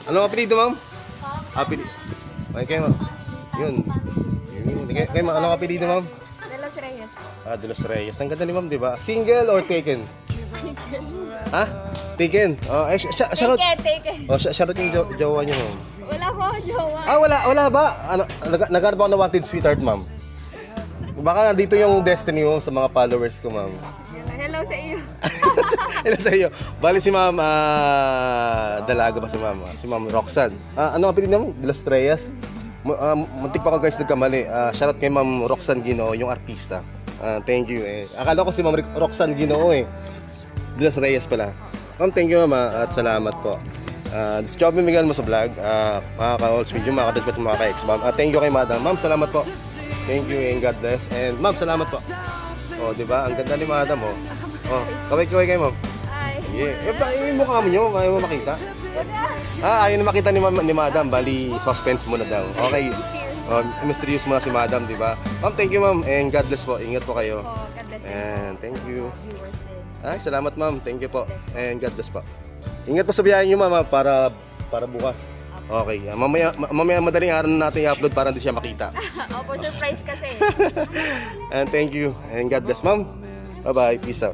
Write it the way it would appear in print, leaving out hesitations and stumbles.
Anong apelido, ma'am? Apelido. Ay, kayo, ma'am. Yun. Kayo, ma'am. Anong apelido, ma'am? De Los Reyes. De Los Reyes. Ang ganda ni ma'am, di ba? Single or taken? Ha? Taken. Shoutout. Taken. Shoutout yung jowa niyo, ma'am. Wala po ako jowa. Wala ba? Ano, naghanap ako ng wanted sweetheart, ma'am. Baka dito yung destiny mo sa mga followers ko, ma'am. Hello sa iyo. Hello sa iyo. Bali si ma'am, dalaga ba si ma'am? Si ma'am Roxanne. Ano ang pinili mo? De Los Reyes. Muntik pa ako guys nagkamali. Shoutout kay ma'am Roxanne Ginoo, yung artista. Thank you eh. Akala ko si ma'am Roxanne Ginoo eh. De Los Reyes pala. Ma'am, thank you ma'am at salamat po. This job bibigyan mo sa vlog. Mga ka-alls video, mga ka-despot, mga ka-ex ma'am. Thank you kay madam. Ma'am, salamat po. Thank you and God bless. And ma'am, salamat po. Oh, di ba? Ang ganda ni madam oh. Oh, kaway-kaway kayo ma'am. Hi. Yeah. Yung mukha mo nyo, ayaw mo makita. Ayaw na makita ni madam. Bali, suspense mo na daw. Okay. Mysterious mo na si madam, di ba? Ma'am, thank you ma'am. And God bless po. Ingat po kayo. Oh, God bless you. And thank you. Ay, salamat ma'am. Thank you po. And God bless po. Ingat po sa biyahe nyo ma'am para bukas. Okay. Mamaya madaling araw na natin i-upload para hindi siya makita. Opo, surprise kasi. And thank you. And God bless ma'am. Bye-bye. Peace out.